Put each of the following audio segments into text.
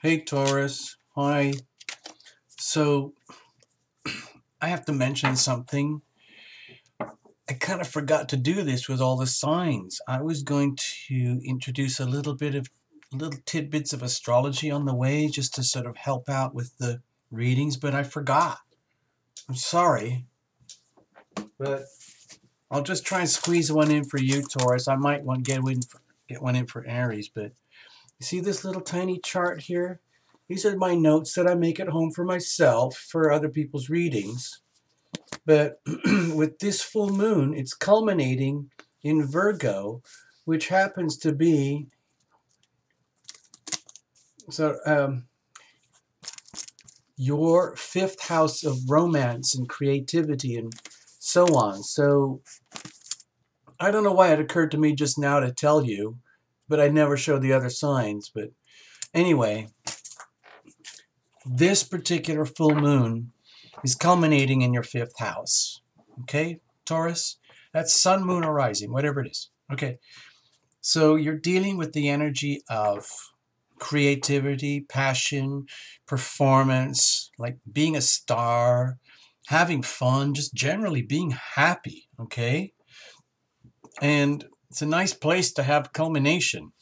Hey Taurus, hi. So I have to mention something. I kind of forgot to do this with all the signs. I was going to introduce a little bit of little tidbits of astrology on the way just to sort of help out with the readings, but I forgot. I'm sorry, but I'll just try and squeeze one in for you, Taurus. I might want to get one in for Aries, but you see this little tiny chart here? These are my notes that I make at home for myself for other people's readings. But with this full moon, it's culminating in Virgo, which happens to be so your fifth house of romance and creativity and so on. So I don't know why it occurred to me just now to tell you, but I never showed the other signs. But anyway, this particular full moon is culminating in your fifth house. Okay, Taurus? That's sun, moon, or rising, whatever it is. Okay. So you're dealing with the energy of creativity, passion, performance, like being a star, having fun, just generally being happy, okay? And it's a nice place to have culmination.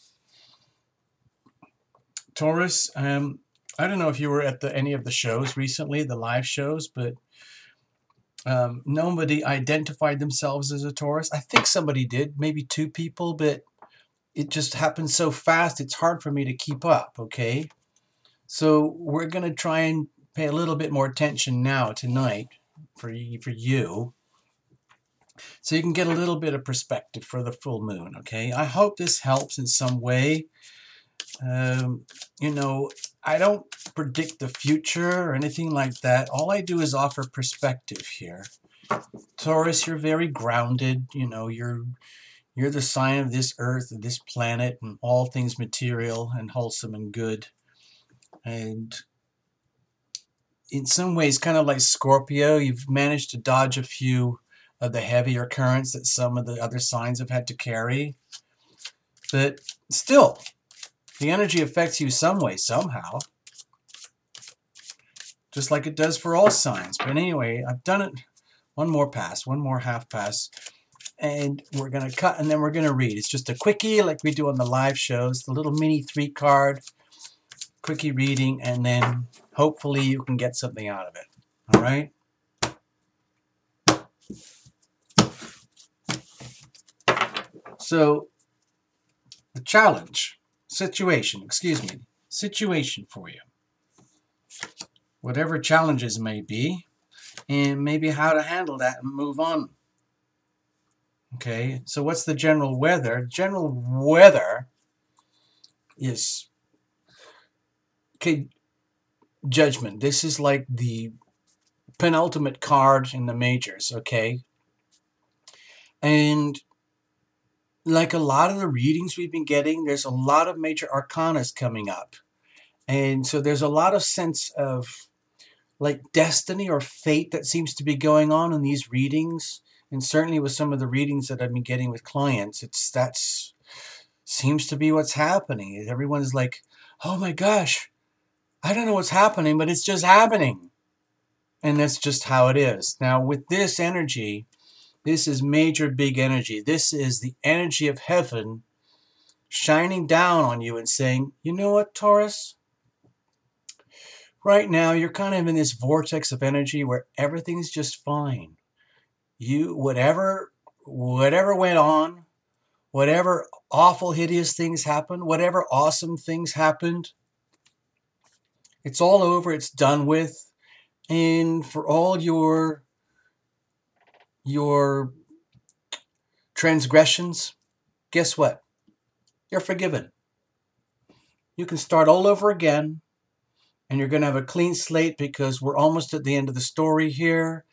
Taurus, I don't know if you were at any of the shows recently, the live shows, but nobody identified themselves as a Taurus. I think somebody did, maybe two people, but it just happens so fast, it's hard for me to keep up, okay? So we're going to try and pay a little bit more attention now tonight for you, so you can get a little bit of perspective for the full moon, okay? I hope this helps in some way. You know, I don't predict the future or anything like that. All I do is offer perspective here. Taurus, you're very grounded. You know, you're the sign of this earth, of this planet, and all things material and wholesome and good. And in some ways, kind of like Scorpio, you've managed to dodge a few of the heavier currents that some of the other signs have had to carry. But still, the energy affects you some way, somehow, just like it does for all signs. But anyway, I've done it. One more pass, one more half pass. And we're going to cut, and then we're going to read. It's just a quickie like we do on the live shows, the little mini 3-card quickie reading, and then hopefully you can get something out of it. All right? So the situation for you, whatever challenges may be, and maybe how to handle that and move on. Okay, so what's the general weather? General weather is, okay, Judgment. This is like the penultimate card in the majors, okay? And like a lot of the readings we've been getting, there's a lot of major arcanas coming up. And so there's a lot of sense of like destiny or fate that seems to be going on in these readings. And certainly with some of the readings that I've been getting with clients, that's seems to be what's happening. Everyone's like, oh my gosh, I don't know what's happening, but it's just happening. And that's just how it is. Now with this energy, this is major big energy. This is the energy of heaven shining down on you and saying, you know what, Taurus? Right now, you're kind of in this vortex of energy where everything's just fine. Whatever went on, whatever awful, hideous things happened, whatever awesome things happened, it's all over, it's done with. And for all your transgressions, guess what? You're forgiven. You can start all over again, and you're going to have a clean slate because we're almost at the end of the story here.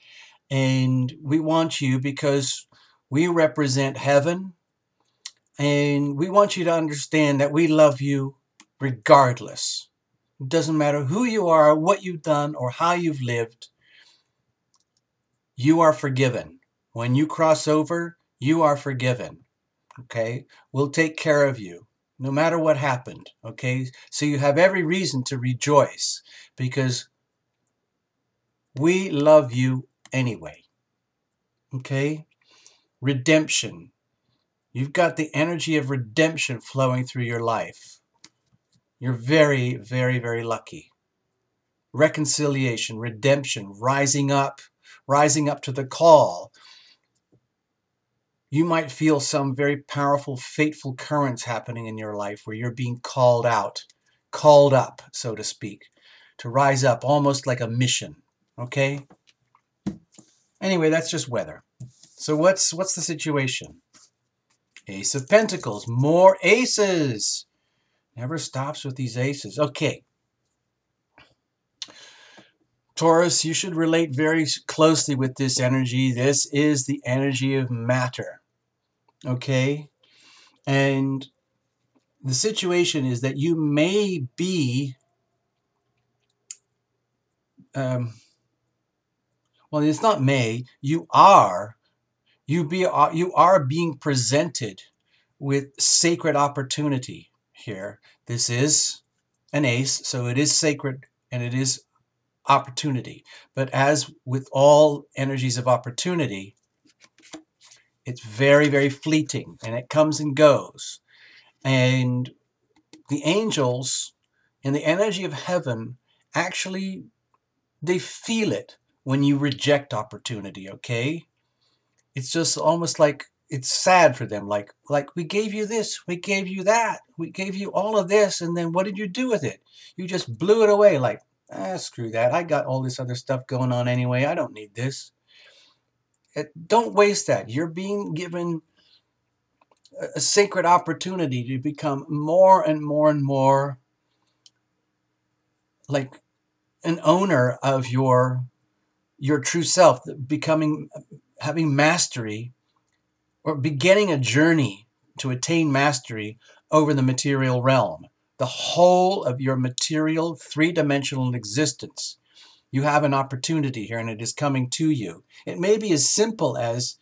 And we want you because we represent heaven. And we want you to understand that we love you regardless. It doesn't matter who you are, what you've done, or how you've lived. You are forgiven. When you cross over, you are forgiven. Okay? We'll take care of you. no matter what happened, okay? So you have every reason to rejoice because we love you anyway, okay? Redemption. You've got the energy of redemption flowing through your life. You're very, very, very lucky. Reconciliation, redemption, rising up to the call. You might feel some very powerful, fateful currents happening in your life where you're being called out, called up, so to speak, to rise up, almost like a mission, okay? Anyway, that's just weather. So what's the situation? Ace of Pentacles, more aces. Never stops with these aces. Okay. Taurus, you should relate very closely with this energy. This is the energy of matter, okay? And the situation is that you may be, well, it's not may, you are being presented with sacred opportunity here. This is an ace, so it is sacred and it is opportunity. But as with all energies of opportunity, it's very, very fleeting and it comes and goes. And the angels in the energy of heaven actually, they feel it when you reject opportunity, okay? It's just almost like it's sad for them. Like we gave you this, we gave you that, we gave you all of this, and then what did you do with it? You just blew it away like, screw that. I got all this other stuff going on anyway. I don't need this. Don't waste that. You're being given a sacred opportunity to become more and more and more like an owner of your true self, having mastery or beginning a journey to attain mastery over the material realm, the whole of your material three-dimensional existence. You have an opportunity here and it is coming to you. It may be as simple as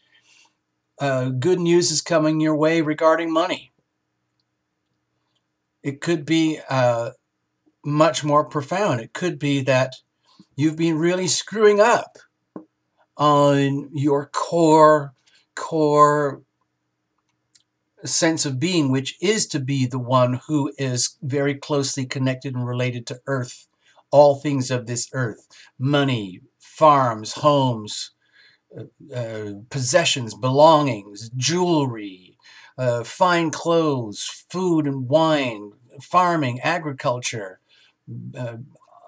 good news is coming your way regarding money. It could be much more profound. It could be that you've been really screwing up on your core sense of being, which is to be the one who is very closely connected and related to earth, all things of this earth, money, farms, homes, possessions, belongings, jewelry, fine clothes, food and wine, farming, agriculture, uh,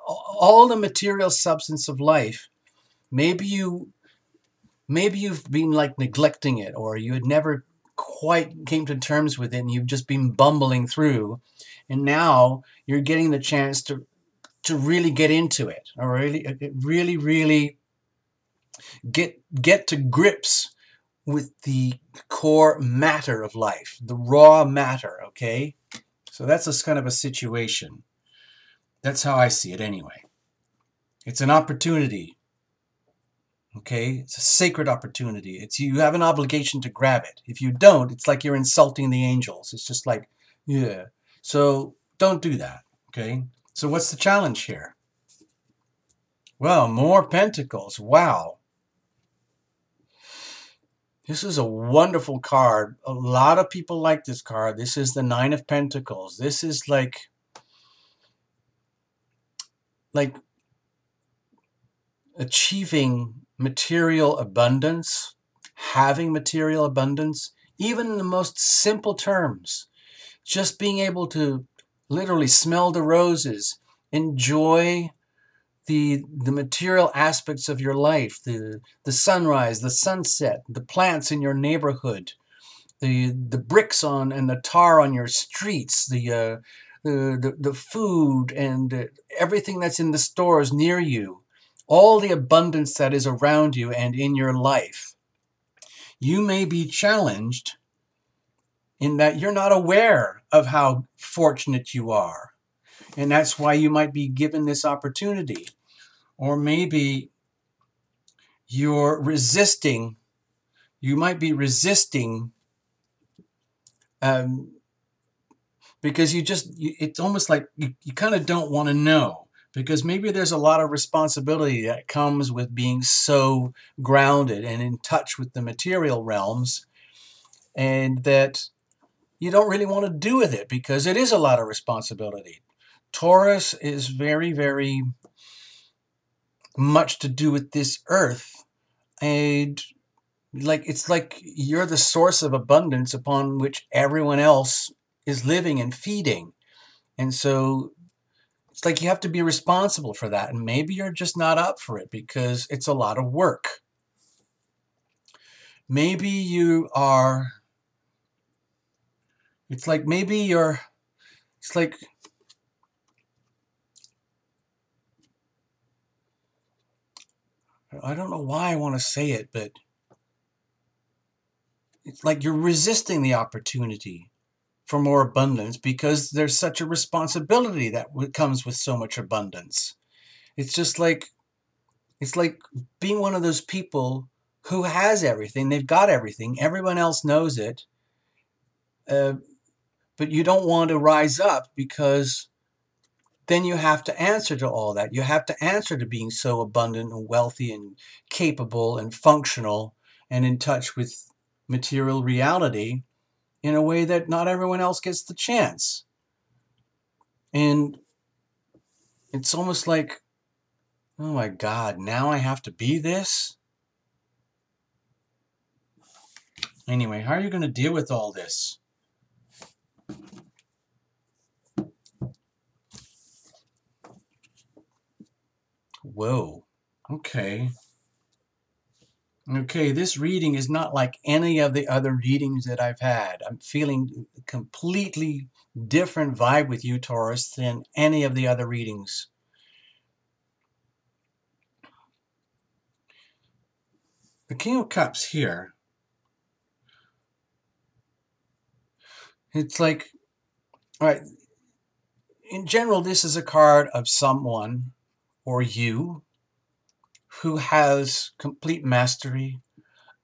all the material substance of life. Maybe you've been like neglecting it, or you had never quite came to terms with it and you've just been bumbling through, and now you're getting the chance to really get into it, or really get to grips with the core matter of life, the raw matter, okay? So that's a kind of a situation. That's how I see it anyway. It's an opportunity. Okay, it's a sacred opportunity. You have an obligation to grab it. If you don't, it's like you're insulting the angels. It's just like, yeah. So don't do that. Okay. So what's the challenge here? Well, more pentacles. Wow. This is a wonderful card. A lot of people like this card. This is the Nine of Pentacles. This is like achieving material abundance, having material abundance, even in the most simple terms. Just being able to literally smell the roses, enjoy the material aspects of your life, the sunrise, the sunset, the plants in your neighborhood, the bricks on and the tar on your streets, the food and everything that's in the stores near you, all the abundance that is around you and in your life. You may be challenged in that you're not aware of how fortunate you are. And that's why you might be given this opportunity. Or maybe you're resisting, you might be resisting because it's almost like you kind of don't want to know, because maybe there's a lot of responsibility that comes with being so grounded and in touch with the material realms, and that you don't really want to do with it because it is a lot of responsibility. Taurus is very, very much to do with this earth, and it's like you're the source of abundance upon which everyone else is living and feeding. And so it's like you have to be responsible for that, and maybe you're just not up for it because it's a lot of work. Maybe you are, it's like maybe you're, it's like, I don't know why I want to say it, but it's like you're resisting the opportunity for more abundance because there's such a responsibility that comes with so much abundance. It's just like, it's like being one of those people who has everything. They've got everything. Everyone else knows it. But you don't want to rise up because then you have to answer to all that. You have to answer to being so abundant and wealthy and capable and functional and in touch with material reality in a way that not everyone else gets the chance. And it's almost like, oh my God, now I have to be this? Anyway, how are you going to deal with all this? Whoa. Okay. Okay, this reading is not like any of the other readings that I've had. I'm feeling a completely different vibe with you, Taurus, than any of the other readings. The King of Cups here, it's like, all right, in general, this is a card of someone or you who has complete mastery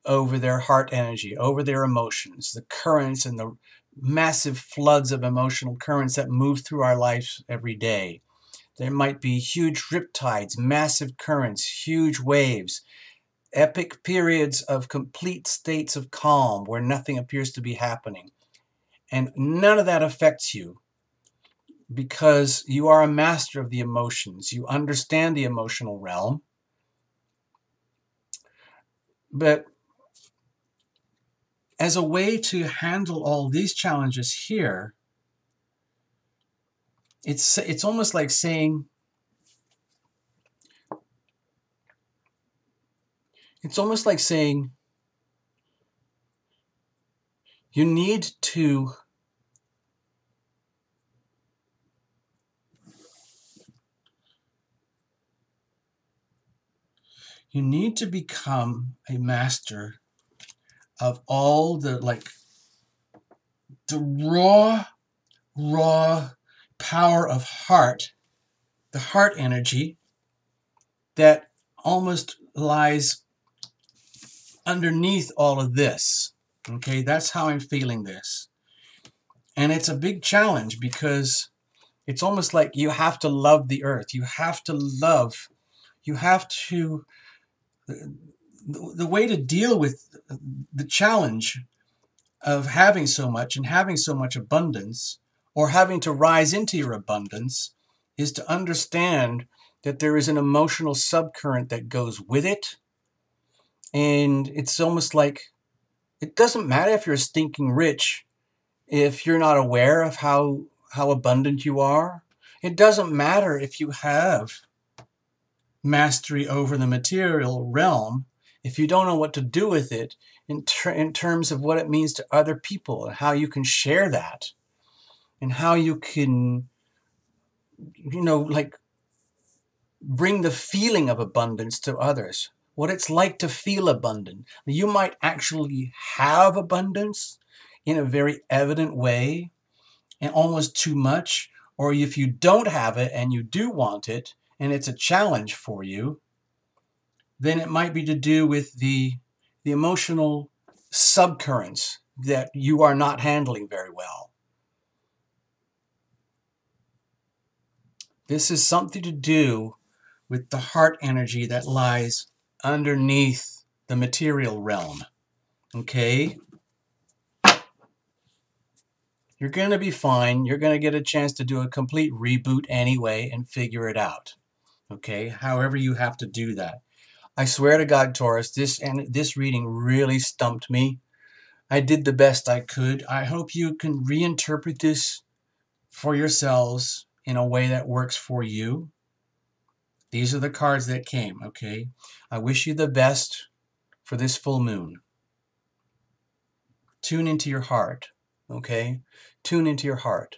over their heart energy, over their emotions, the currents and the massive floods of emotional currents that move through our lives every day. There might be huge riptides, massive currents, huge waves, epic periods of complete states of calm where nothing appears to be happening. And none of that affects you because you are a master of the emotions. You understand the emotional realm. But as a way to handle all these challenges here, it's almost like saying, you need to become a master of all the raw power of heart, the heart energy that almost lies underneath all of this. Okay, that's how I'm feeling this. And it's a big challenge because it's almost like you have to love the earth. You have to the way to deal with the challenge of having so much and having so much abundance, or having to rise into your abundance, is to understand that there is an emotional subcurrent that goes with it. And it's almost like it doesn't matter if you're stinking rich if you're not aware of how abundant you are. It doesn't matter if you have mastery over the material realm if you don't know what to do with it in terms of what it means to other people and how you can share that and how you can, bring the feeling of abundance to others, what it's like to feel abundant. You might actually have abundance in a very evident way and almost too much, or if you don't have it and you do want it and it's a challenge for you, then it might be to do with the emotional subcurrents that you are not handling very well. This is something to do with the heart energy that lies underneath the material realm. Okay? You're going to be fine. You're going to get a chance to do a complete reboot anyway and figure it out. Okay? However you have to do that. I swear to God, Taurus, this reading really stumped me. I did the best I could. I hope you can reinterpret this for yourselves in a way that works for you. These are the cards that came, okay? I wish you the best for this full moon. Tune into your heart, okay? Tune into your heart.